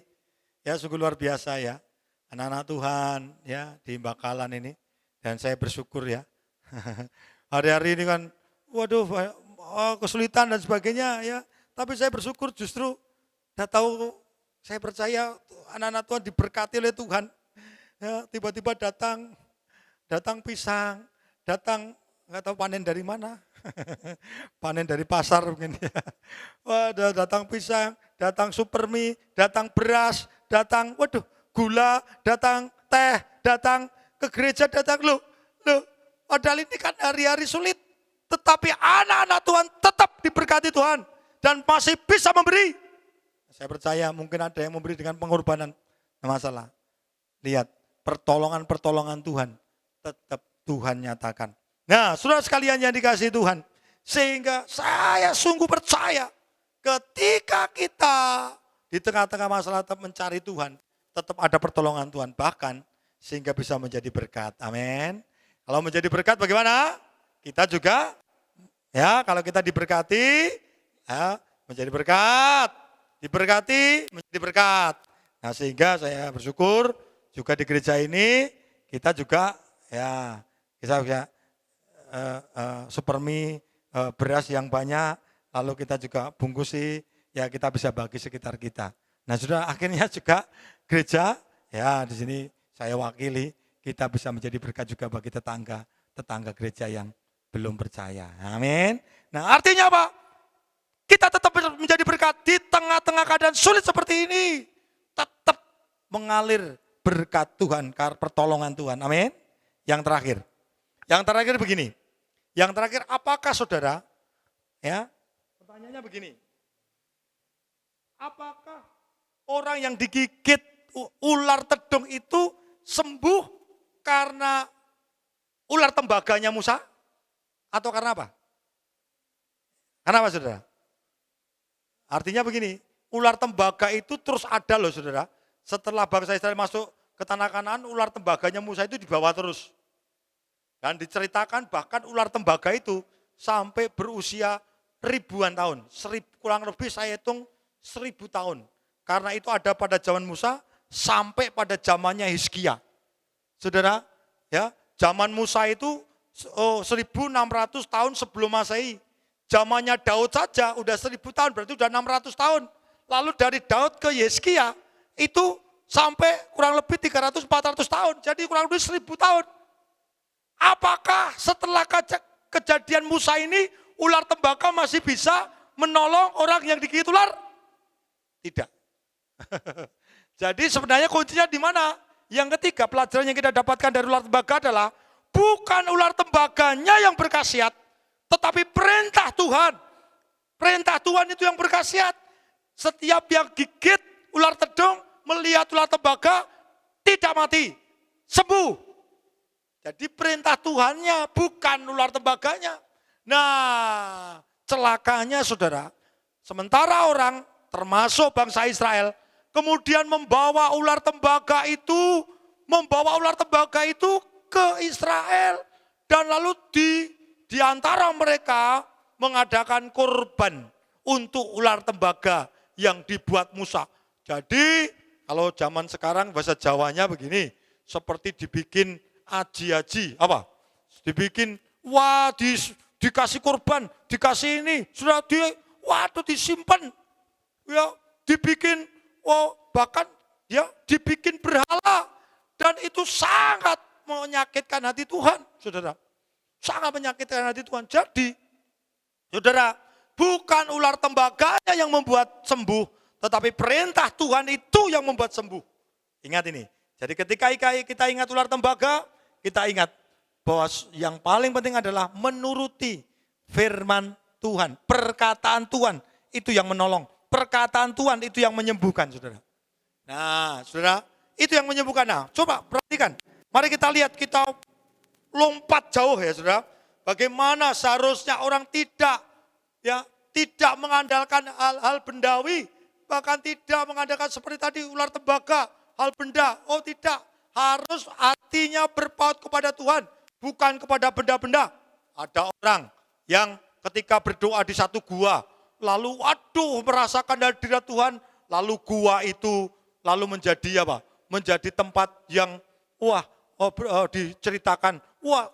ya sungguh luar biasa ya. Anak-anak Tuhan ya di Bakalan ini. Dan saya bersyukur ya. Hari-hari ini kan, waduh kesulitan dan sebagainya ya. Tapi saya bersyukur justru saya tahu Saya percaya anak-anak Tuhan diberkati oleh Tuhan. Ya, tiba-tiba datang pisang, datang nggak tahu panen dari mana, panen dari pasar mungkin ya. Wah, datang pisang, datang supermi, datang beras, datang, waduh, gula, datang teh, datang ke gereja, datang loh. Padahal ini kan hari-hari sulit, tetapi anak-anak Tuhan tetap diberkati Tuhan dan masih bisa memberi. Saya percaya mungkin ada yang memberi dengan pengorbanan, nggak masalah. Lihat, pertolongan Tuhan tetap Tuhan nyatakan. Nah, saudara sekalian yang dikasihi Tuhan, sehingga saya sungguh percaya ketika kita di tengah-tengah masalah tetap mencari Tuhan, tetap ada pertolongan Tuhan, bahkan sehingga bisa menjadi berkat. Amin. Kalau menjadi berkat bagaimana? Kita juga, ya kalau kita diberkati, ya, menjadi berkat. Diberkati, menjadi berkat. Nah, sehingga saya bersyukur juga di gereja ini kita juga ya kita bisa supermi beras yang banyak, lalu kita juga bungkusi, ya kita bisa bagi sekitar kita. Nah, sudah akhirnya juga gereja ya di sini saya wakili, kita bisa menjadi berkat juga bagi tetangga gereja yang belum percaya. Amin. Nah, artinya apa? Kita tetap menjadi berkat di tengah-tengah keadaan sulit seperti ini. Tetap mengalir berkat Tuhan, pertolongan Tuhan. Amin. Yang terakhir begini. Yang terakhir, apakah saudara, ya, pertanyaannya begini. Apakah orang yang digigit ular tedung itu sembuh karena ular tembaganya Musa? Atau karena apa? Karena apa, saudara? Artinya begini, ular tembaga itu terus ada loh, saudara. Setelah bangsa Israel masuk ke tanah Kanaan, ular tembaganya Musa itu dibawa terus. Dan diceritakan bahkan ular tembaga itu sampai berusia ribuan tahun. Kurang lebih saya hitung 1000 tahun. Karena itu ada pada zaman Musa sampai pada zamannya Hizkia. Saudara, ya, zaman Musa itu 1600 tahun sebelum Masehi. Zamannya Daud saja udah 1000 tahun, berarti udah 600 tahun. Lalu dari Daud ke Hizkia itu sampai kurang lebih 300-400 tahun. Jadi kurang lebih 1000 tahun. Apakah setelah kejadian Musa ini ular tembaga masih bisa menolong orang yang digigit ular? Tidak. Jadi sebenarnya kuncinya di mana? Yang ketiga, pelajaran yang kita dapatkan dari ular tembaga adalah bukan ular tembaganya yang berkhasiat, tetapi perintah Tuhan. Perintah Tuhan itu yang berkhasiat. Setiap yang gigit ular tedung, melihat ular tembaga, tidak mati, sembuh. Jadi perintah Tuhannya bukan ular tembaganya. Nah, celakanya saudara, sementara orang termasuk bangsa Israel kemudian membawa ular tembaga itu ke Israel dan lalu di antara mereka mengadakan korban untuk ular tembaga yang dibuat Musa. Jadi kalau zaman sekarang bahasa Jawanya begini, seperti dibikin aji-aji, apa? Dibikin, wah dikasih korban, dikasih ini, sudah disimpan, ya dibikin, bahkan ya dibikin berhala, dan itu sangat menyakitkan hati Tuhan, saudara. Sangat menyakitkan hati Tuhan. Jadi, saudara, bukan ular tembaganya yang membuat sembuh, tetapi perintah Tuhan itu yang membuat sembuh. Ingat ini. Jadi ketika kita ingat ular tembaga, kita ingat bahwa yang paling penting adalah menuruti firman Tuhan. Perkataan Tuhan itu yang menolong. Perkataan Tuhan itu yang menyembuhkan, saudara. Nah, saudara, itu yang menyembuhkan. Nah, coba perhatikan. Mari kita lihat, kita lompat jauh ya, saudara. Bagaimana seharusnya orang tidak mengandalkan hal-hal bendawi, bahkan tidak mengandalkan seperti tadi ular tembaga, hal benda. Oh tidak, harus hatinya berpaut kepada Tuhan, bukan kepada benda-benda. Ada orang yang ketika berdoa di satu gua, lalu merasakan hadirat Tuhan, lalu gua itu lalu menjadi apa? Menjadi tempat yang diceritakan,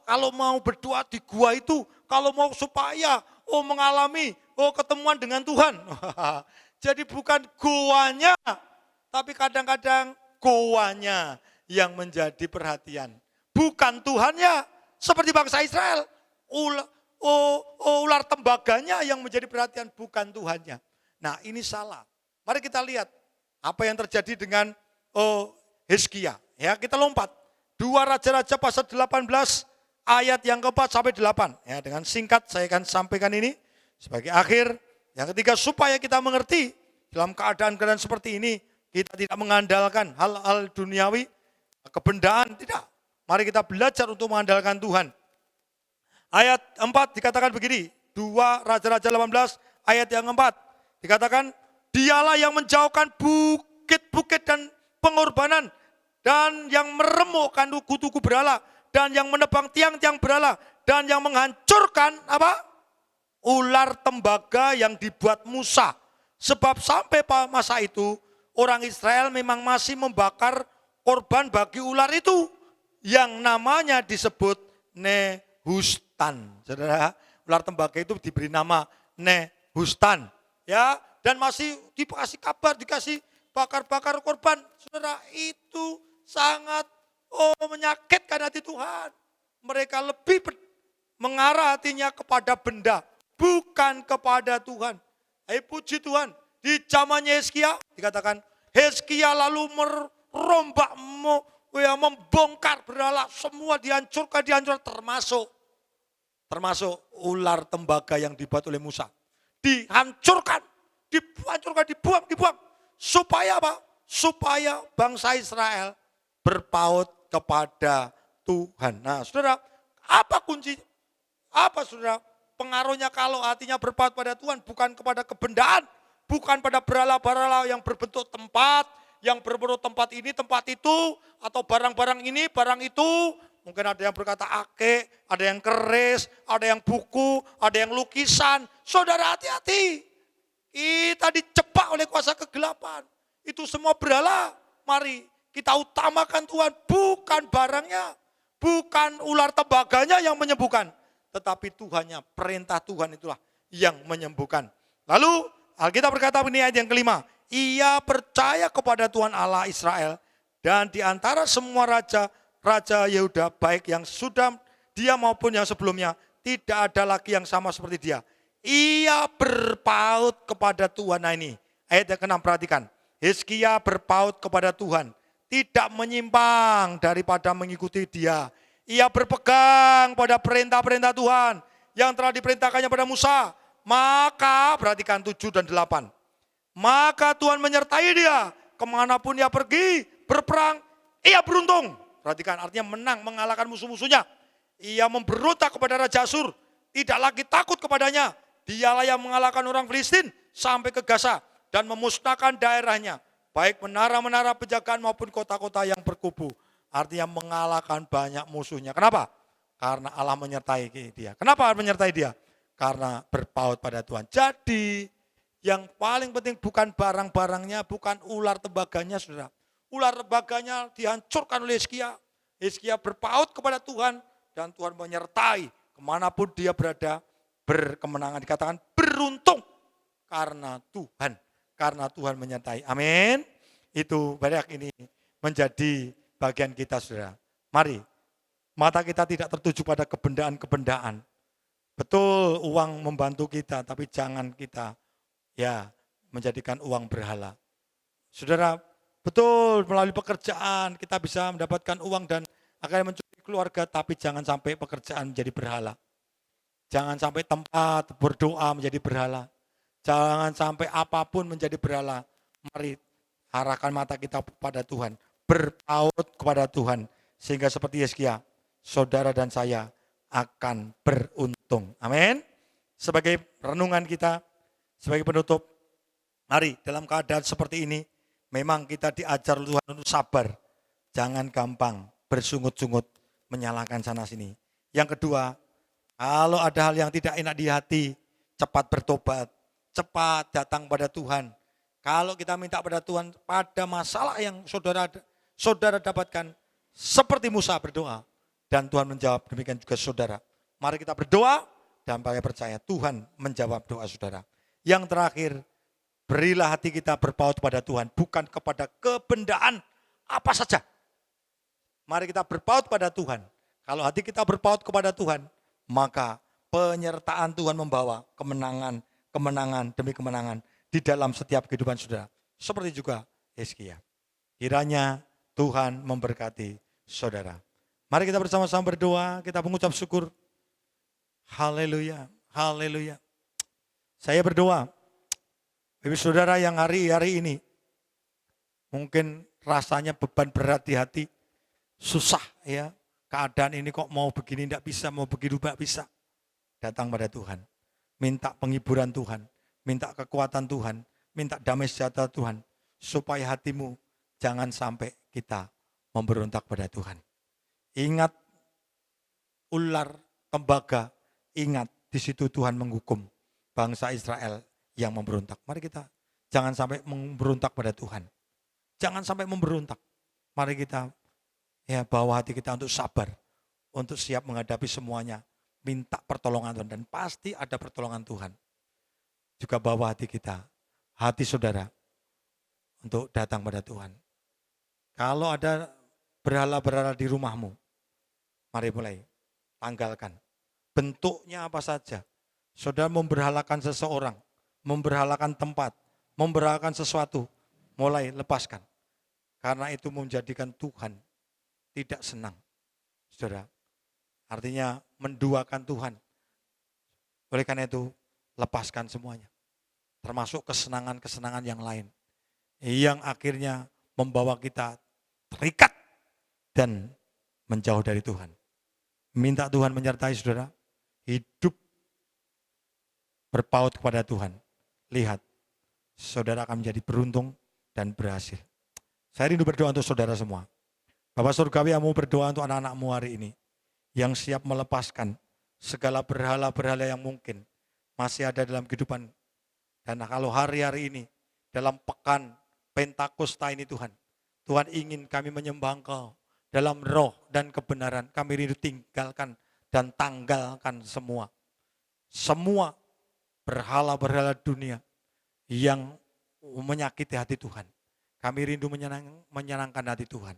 kalau mau berdoa di gua itu, kalau mau supaya mengalami ketemuan dengan Tuhan. Jadi bukan guanya Tapi kadang-kadang goanya yang menjadi perhatian. Bukan Tuhannya. Seperti bangsa Israel. Ular tembaganya yang menjadi perhatian, bukan Tuhannya. Nah, ini salah. Mari kita lihat apa yang terjadi dengan Hizkia. Ya, kita lompat. 2 Raja-Raja pasal 18 ayat yang ke-4 sampai 8. Ya, dengan singkat saya akan sampaikan ini sebagai akhir. Yang ketiga, supaya kita mengerti dalam keadaan-keadaan seperti ini, kita tidak mengandalkan hal-hal duniawi, kebendaan, tidak. Mari kita belajar untuk mengandalkan Tuhan. Ayat 4 dikatakan begini, 2 Raja-Raja 18 ayat yang 4. Dikatakan, dialah yang menjauhkan bukit-bukit dan pengorbanan, dan yang meremukkan tugu-tugu berhala, dan yang menebang tiang-tiang berhala, dan yang menghancurkan apa? Ular tembaga yang dibuat Musa. Sebab sampai masa itu, orang Israel memang masih membakar korban bagi ular itu, yang namanya disebut Nehustan. Saudara, ular tembaga itu diberi nama Nehustan. Ya, dan masih dikasih kabar, dikasih bakar-bakar korban. Saudara, itu sangat menyakitkan hati Tuhan. Mereka lebih mengarah hatinya kepada benda, bukan kepada Tuhan. Hai puji Tuhan, di zamannya Hizkia dikatakan, Hizkia lalu merombak, membongkar berhala, semua dihancurkan, termasuk ular tembaga yang dibuat oleh Musa. Dihancurkan, dibuang. Supaya apa? Supaya bangsa Israel berpaut kepada Tuhan. Nah, saudara, apa kunci? Apa saudara? Pengaruhnya kalau hatinya berpaut pada Tuhan, bukan kepada kebendaan, bukan pada berhala-berhala yang berbentuk tempat, yang berbentuk tempat ini, tempat itu, atau barang-barang ini, barang itu. Mungkin ada yang berkata ake, ada yang keris, ada yang buku, ada yang lukisan. Saudara, hati-hati. Kita dijebak oleh kuasa kegelapan. Itu semua berhala. Mari kita utamakan Tuhan, bukan barangnya, bukan ular tembaganya yang menyembuhkan, tetapi Tuhannya, perintah Tuhan itulah yang menyembuhkan. Lalu Alkitab berkata ini ayat yang kelima, ia percaya kepada Tuhan Allah Israel, dan di antara semua raja Yehuda, baik yang sudah dia maupun yang sebelumnya, tidak ada lagi yang sama seperti dia. Ia berpaut kepada Tuhan. Nah ini ayat yang ke-6, perhatikan. Hizkia berpaut kepada Tuhan, tidak menyimpang daripada mengikuti dia. Ia berpegang pada perintah-perintah Tuhan yang telah diperintahkannya pada Musa. Maka, perhatikan 7 dan 8. Maka Tuhan menyertai dia kemanapun dia pergi berperang, ia beruntung. Perhatikan, artinya menang, mengalahkan musuh-musuhnya. Ia memberontak kepada Raja Asyur, tidak lagi takut kepadanya. Dialah yang mengalahkan orang Filistin sampai ke Gaza dan memusnahkan daerahnya, baik menara-menara penjagaan maupun kota-kota yang berkubu. Artinya mengalahkan banyak musuhnya. Kenapa? Karena Allah menyertai dia. Kenapa menyertai dia? Karena berpaut pada Tuhan. Jadi yang paling penting bukan barang-barangnya, bukan ular tembaganya, saudara. Ular tembaganya dihancurkan oleh Hizkia. Hizkia berpaut kepada Tuhan dan Tuhan menyertai kemanapun dia berada, berkemenangan. Dikatakan beruntung karena Tuhan menyertai. Amin. Itu banyak ini menjadi bagian kita, saudara. Mari, mata kita tidak tertuju pada kebendaan-kebendaan. Betul, uang membantu kita, tapi jangan kita menjadikan uang berhala. Saudara, betul melalui pekerjaan kita bisa mendapatkan uang dan akhirnya mencukupi keluarga, tapi jangan sampai pekerjaan menjadi berhala. Jangan sampai tempat berdoa menjadi berhala. Jangan sampai apapun menjadi berhala. Mari arahkan mata kita pada Tuhan. Berpaut kepada Tuhan. Sehingga seperti Hizkia, saudara dan saya akan beruntung. Amin. Sebagai renungan kita, sebagai penutup, mari dalam keadaan seperti ini, memang kita diajar Tuhan untuk sabar. Jangan gampang bersungut-sungut, menyalahkan sana sini. Yang kedua, kalau ada hal yang tidak enak di hati, cepat bertobat, cepat datang pada Tuhan. Kalau kita minta pada Tuhan pada masalah yang saudara dapatkan, seperti Musa berdoa, dan Tuhan menjawab, demikian juga saudara. Mari kita berdoa dan pakai percaya Tuhan menjawab doa saudara. Yang terakhir, Berilah hati kita berpaut kepada Tuhan, bukan kepada kebendaan apa saja. Mari kita berpaut pada Tuhan. Kalau hati kita berpaut kepada Tuhan, maka penyertaan Tuhan membawa kemenangan, kemenangan demi kemenangan di dalam setiap kehidupan saudara. Seperti juga Hizkia. Kiranya Tuhan memberkati saudara. Mari kita bersama-sama berdoa, kita mengucap syukur. Haleluya, haleluya. Saya berdoa, Ibu saudara yang hari-hari ini mungkin rasanya beban berat di hati, susah ya, keadaan ini kok mau begini tidak bisa, mau begitu tidak bisa. Datang pada Tuhan, minta penghiburan Tuhan, minta kekuatan Tuhan, minta damai sejahtera Tuhan, supaya hatimu jangan sampai kita memberontak pada Tuhan. Ingat ular tembaga, ingat di situ Tuhan menghukum bangsa Israel yang memberontak. Mari kita jangan sampai memberontak pada Tuhan. Jangan sampai memberontak. Mari kita bawa hati kita untuk sabar, untuk siap menghadapi semuanya. Minta pertolongan Tuhan dan pasti ada pertolongan Tuhan. Juga bawa hati kita, hati saudara untuk datang pada Tuhan. Kalau ada berhala-berhala di rumahmu, mari mulai tanggalkan. Bentuknya apa saja. Saudara memberhalakan seseorang, memberhalakan tempat, memberhalakan sesuatu, mulai lepaskan. Karena itu menjadikan Tuhan tidak senang. Saudara, artinya menduakan Tuhan. Oleh karena itu, lepaskan semuanya. Termasuk kesenangan-kesenangan yang lain. Yang akhirnya membawa kita terikat dan menjauh dari Tuhan. Minta Tuhan menyertai saudara. Hidup berpaut kepada Tuhan. Lihat, saudara akan menjadi beruntung dan berhasil. Saya rindu berdoa untuk saudara semua. Bapak Surgawi, kamu berdoa untuk anak-anakmu hari ini. Yang siap melepaskan segala berhala-berhala yang mungkin masih ada dalam kehidupan. Dan kalau hari-hari ini, dalam pekan Pentakosta ini Tuhan, Tuhan ingin kami menyembah Engkau dalam roh dan kebenaran. Kami rindu tinggalkan dan tanggalkan semua. Semua berhala-berhala dunia yang menyakiti hati Tuhan. Kami rindu menyenangkan hati Tuhan.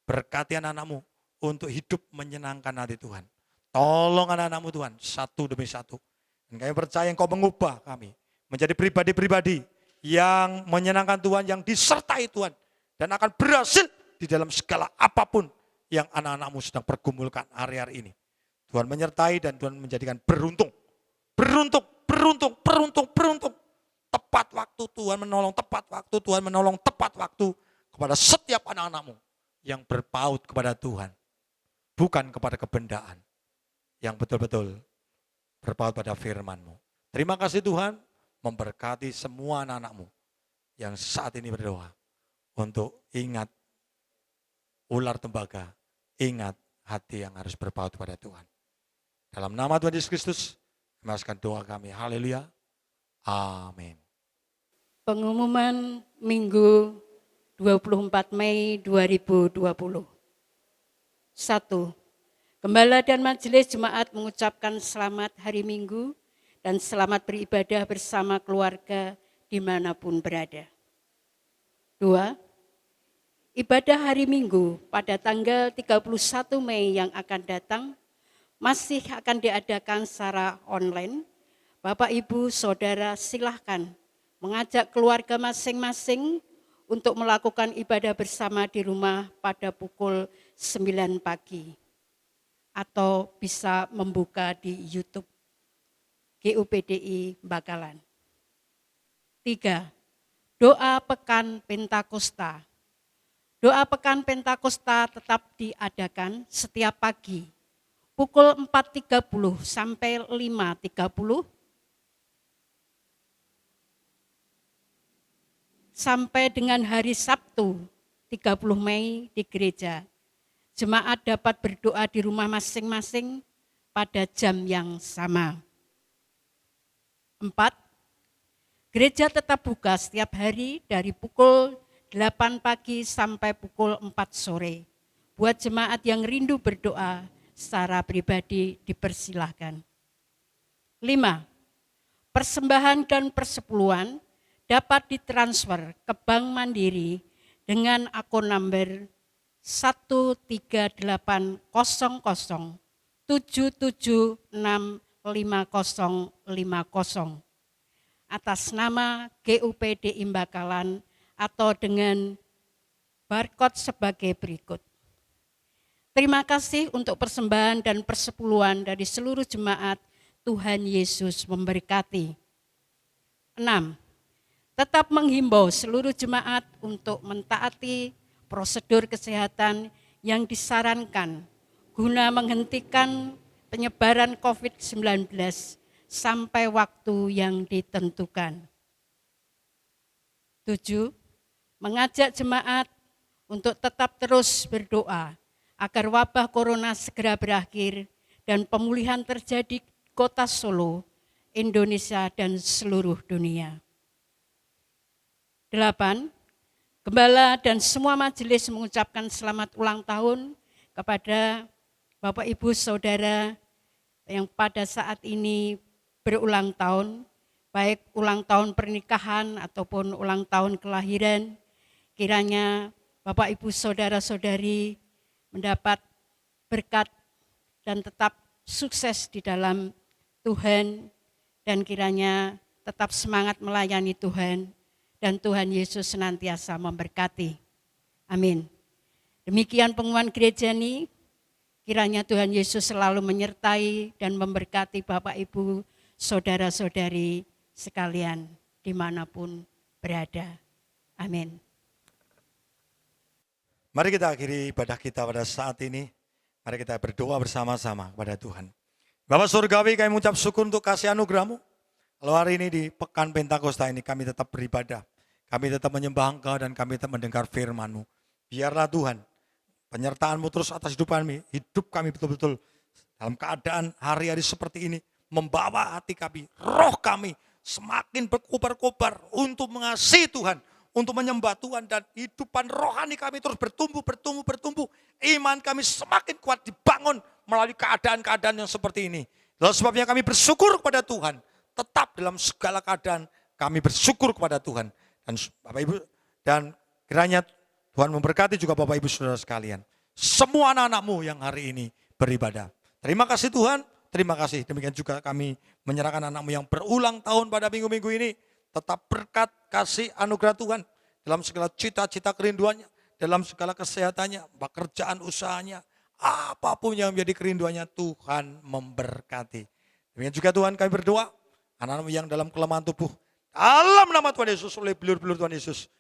Berkati anak-anakmu untuk hidup menyenangkan hati Tuhan. Tolong anak-anakmu Tuhan, satu demi satu. Dan kami percaya Engkau mengubah kami menjadi pribadi-pribadi yang menyenangkan Tuhan, yang disertai Tuhan. Dan akan berhasil di dalam segala apapun yang anak-anakmu sedang pergumulkan hari-hari ini. Tuhan menyertai dan Tuhan menjadikan beruntung. Beruntung, beruntung, beruntung, beruntung. Tepat waktu Tuhan menolong, tepat waktu Tuhan menolong, tepat waktu kepada setiap anak-anakmu yang berpaut kepada Tuhan. Bukan kepada kebendaan. Yang betul-betul berpaut pada firman-Mu. Terima kasih Tuhan, memberkati semua anak-anakmu yang saat ini berdoa. Untuk ingat ular tembaga, ingat hati yang harus berpaut pada Tuhan. Dalam nama Tuhan Yesus Kristus, memasukkan doa kami. Haleluya. Amin. Pengumuman Minggu 24 Mei 2020. 1. Gembala dan Majelis Jemaat mengucapkan selamat hari Minggu dan selamat beribadah bersama keluarga dimanapun berada. 2. Ibadah hari Minggu pada tanggal 31 Mei yang akan datang masih akan diadakan secara online. Bapak, Ibu, Saudara silahkan mengajak keluarga masing-masing untuk melakukan ibadah bersama di rumah pada pukul 9 pagi. Atau bisa membuka di YouTube GUPDI Bakalan. 3. Doa Pekan Pentakosta. Doa Pekan Pentakosta tetap diadakan setiap pagi pukul 4.30 sampai 5.30 sampai dengan hari Sabtu 30 Mei di gereja. Jemaat dapat berdoa di rumah masing-masing pada jam yang sama. 4. Gereja tetap buka setiap hari dari pukul 8 pagi sampai pukul 4 sore. Buat jemaat yang rindu berdoa secara pribadi dipersilahkan. 5. Persembahan dan persepuluhan dapat ditransfer ke Bank Mandiri dengan akun number 13807765050 atas nama GUPD Imbakalan atau dengan barcode sebagai berikut. Terima kasih untuk persembahan dan persepuluhan dari seluruh jemaat. Tuhan Yesus memberkati. 6. Tetap menghimbau seluruh jemaat untuk mentaati prosedur kesehatan yang disarankan guna menghentikan penyebaran COVID-19 sampai waktu yang ditentukan. 7. Mengajak jemaat untuk tetap terus berdoa agar wabah corona segera berakhir dan pemulihan terjadi di Kota Solo, Indonesia, dan seluruh dunia. 8. Gembala dan semua majelis mengucapkan selamat ulang tahun kepada Bapak Ibu Saudara yang pada saat ini berulang tahun, baik ulang tahun pernikahan ataupun ulang tahun kelahiran. Kiranya Bapak Ibu Saudara-saudari mendapat berkat dan tetap sukses di dalam Tuhan, dan kiranya tetap semangat melayani Tuhan, dan Tuhan Yesus senantiasa memberkati. Amin. Demikian pengumuman gereja ini, kiranya Tuhan Yesus selalu menyertai dan memberkati Bapak Ibu, saudara-saudari sekalian dimanapun berada. Amin. Mari kita akhiri ibadah kita pada saat ini. Mari kita berdoa bersama-sama kepada Tuhan. Bapak Surgawi, kami mengucap syukur untuk kasih anugerah-Mu. Kalau hari ini di Pekan Pentakosta ini kami tetap beribadah. Kami tetap menyembah Engkau dan kami tetap mendengar firman-Mu. Biarlah Tuhan, penyertaan-Mu terus atas hidup kami. Hidup kami betul-betul dalam keadaan hari-hari seperti ini. Membawa hati kami, roh kami semakin berkobar-kobar untuk mengasihi Tuhan. Untuk menyembah Tuhan, dan hidupan rohani kami terus bertumbuh. Iman kami semakin kuat dibangun melalui keadaan-keadaan yang seperti ini. Itulah sebabnya kami bersyukur kepada Tuhan. Tetap dalam segala keadaan kami bersyukur kepada Tuhan. Dan Bapak Ibu, dan kiranya Tuhan memberkati juga Bapak Ibu saudara sekalian. Semua anak-anak-Mu yang hari ini beribadah. Terima kasih Tuhan, terima kasih. Demikian juga kami menyerahkan anak-anak-Mu yang berulang tahun pada minggu-minggu ini. Tetap berkat, kasih, anugerah Tuhan dalam segala cita-cita kerinduannya, dalam segala kesehatannya, pekerjaan usahanya, apapun yang menjadi kerinduannya, Tuhan memberkati. Demikian juga Tuhan kami berdoa, anak-anak yang dalam kelemahan tubuh, dalam nama Tuhan Yesus, oleh bilur-bilur Tuhan Yesus,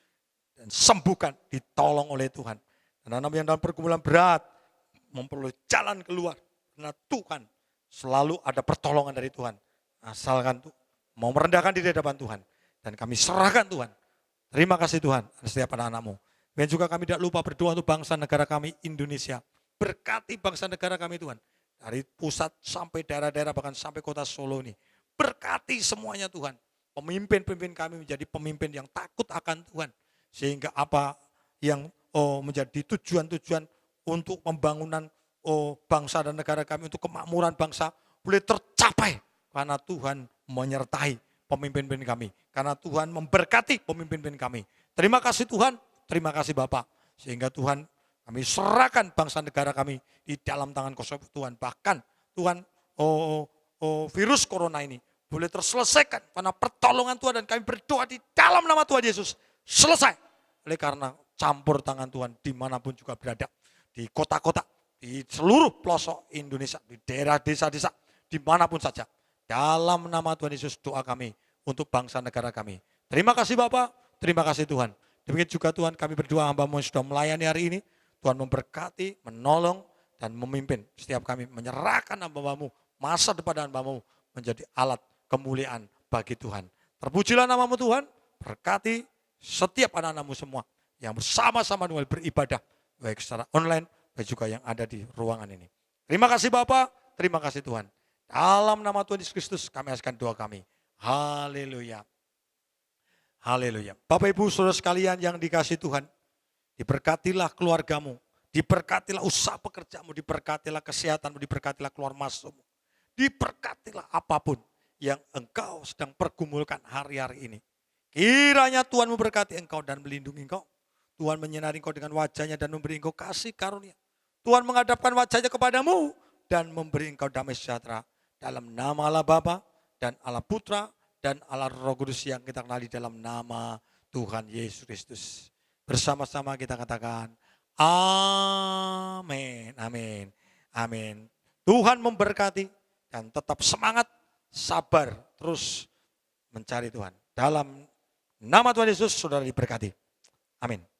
dan sembuhkan, ditolong oleh Tuhan. Dan anak-anak yang dalam pergumulan berat, memperoleh jalan keluar, karena Tuhan selalu ada pertolongan dari Tuhan. Asalkan tuh mau merendahkan diri di hadapan Tuhan. Dan kami serahkan Tuhan. Terima kasih Tuhan atas setiap anak-anak-Mu. Dan juga kami tidak lupa berdoa untuk bangsa negara kami Indonesia. Berkati bangsa negara kami Tuhan. Dari pusat sampai daerah-daerah bahkan sampai kota Solo ini. Berkati semuanya Tuhan. Pemimpin-pemimpin kami menjadi pemimpin yang takut akan Tuhan. Sehingga apa yang menjadi tujuan-tujuan untuk pembangunan bangsa dan negara kami, untuk kemakmuran bangsa boleh tercapai. Karena Tuhan menyertai pemimpin-pemimpin kami. Karena Tuhan memberkati pemimpin-pemimpin kami. Terima kasih Tuhan, terima kasih Bapak. Sehingga Tuhan, kami serahkan bangsa negara kami di dalam tangan kuasa Tuhan. Bahkan Tuhan, virus corona ini boleh terselesaikan karena pertolongan Tuhan. Dan kami berdoa di dalam nama Tuhan Yesus. Selesai. Oleh karena campur tangan Tuhan dimanapun juga berada. Di kota-kota, di seluruh pelosok Indonesia, di daerah desa-desa, dimanapun saja. Dalam nama Tuhan Yesus doa kami untuk bangsa negara kami. Terima kasih Bapak, terima kasih Tuhan. Demikian juga Tuhan kami berdoa hamba-Mu yang sudah melayani hari ini. Tuhan memberkati, menolong, dan memimpin. Setiap kami menyerahkan hamba-Mu, masa depan hamba-Mu menjadi alat kemuliaan bagi Tuhan. Terpujilah nama-Mu Tuhan, berkati setiap anak-anak-Mu semua yang bersama-sama dengan beribadah. Baik secara online, baik juga yang ada di ruangan ini. Terima kasih Bapak, terima kasih Tuhan. Dalam nama Tuhan Yesus Kristus kami akan doa kami. Haleluya. Haleluya. Bapak Ibu saudara sekalian yang dikasihi Tuhan. Diberkatilah keluargamu. Diberkatilah usaha pekerjaanmu. Diberkatilah kesehatanmu. Diberkatilah keluar masukmu. Diberkatilah apapun yang engkau sedang pergumulkan hari-hari ini. Kiranya Tuhan memberkati engkau dan melindungi engkau. Tuhan menyinari engkau dengan wajahnya dan memberi engkau kasih karunia. Tuhan menghadapkan wajahnya kepadamu dan memberi engkau damai sejahtera. Dalam nama Allah Bapa dan Allah Putra dan Allah Roh Kudus yang kita kenali dalam nama Tuhan Yesus Kristus. Bersama-sama kita katakan, amin, amin, amin. Tuhan memberkati dan tetap semangat, sabar, terus mencari Tuhan. Dalam nama Tuhan Yesus, saudara diberkati. Amin.